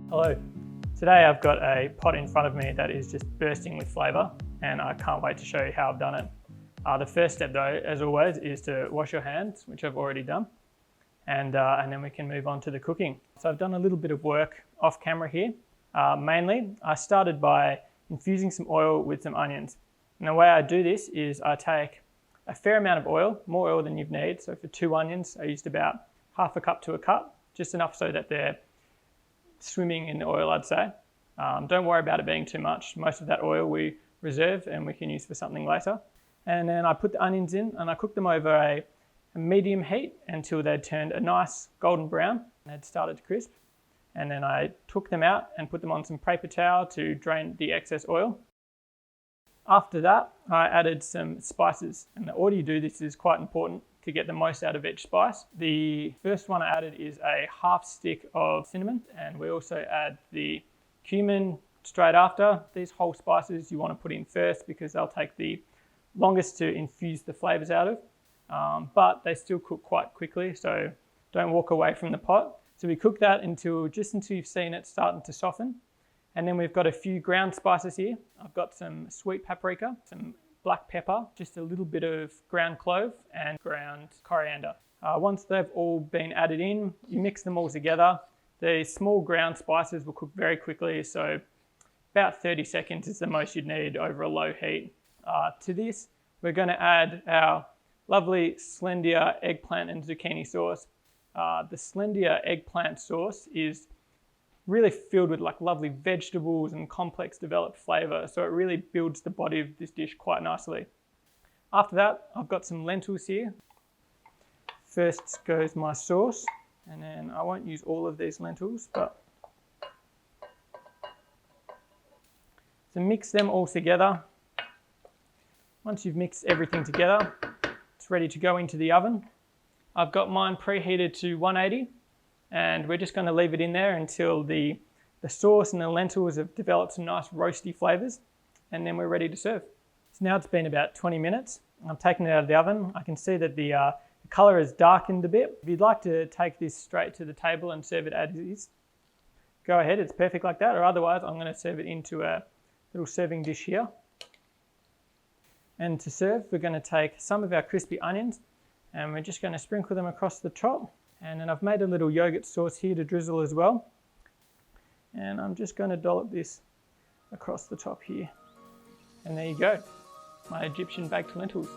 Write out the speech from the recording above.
Hello. Today I've got a pot in front of me that is just bursting with flavour, and I can't wait to show you how I've done it. The first step though, as always, is to wash your hands, which I've already done, and then we can move on to the cooking. So I've done a little bit of work off camera here. Mainly, I started by infusing some oil with some onions. And the way I do this is I take a fair amount of oil, more oil than you'd need. So for 2 onions, I used about half a cup to a cup, just enough so that they're swimming in the oil, I'd say. Don't worry about it being too much. Most of that oil we reserve and we can use for something later. And then I put the onions in and I cook them over a medium heat until they'd turned a nice golden brown and had started to crisp. And then I took them out and put them on some paper towel to drain the excess oil. After that, I added some spices, and the order you do this is quite important to get the most out of each spice. The first one I added is a half stick of cinnamon, and we also add the cumin straight after. These whole spices you want to put in first because they'll take the longest to infuse the flavours out of, but they still cook quite quickly, so don't walk away from the pot. So we cook that until you've seen it starting to soften. And then we've got a few ground spices here. I've got some sweet paprika, some black pepper, just a little bit of ground clove and ground coriander. Once they've all been added in, you mix them all together. The small ground spices will cook very quickly, so about 30 seconds is the most you'd need over a low heat. To this, we're going to add our lovely Slendier eggplant and zucchini sauce. The Slendier eggplant sauce is really filled with like lovely vegetables and complex developed flavour, so it really builds the body of this dish quite nicely. After that, I've got some lentils here. First goes my sauce, and then I won't use all of these lentils, but to mix them all together. Once you've mixed everything together, it's ready to go into the oven. I've got mine preheated to 180. And we're just going to leave it in there until the sauce and the lentils have developed some nice roasty flavours, and then we're ready to serve. So now it's been about 20 minutes. I've taken it out of the oven. I can see that the colour has darkened a bit. If you'd like to take this straight to the table and serve it as is, go ahead, it's perfect like that, or otherwise I'm going to serve it into a little serving dish here. And to serve, we're going to take some of our crispy onions and we're just going to sprinkle them across the top. And then I've made a little yogurt sauce here to drizzle as well. And I'm just going to dollop this across the top here. And there you go, my Egyptian baked lentils.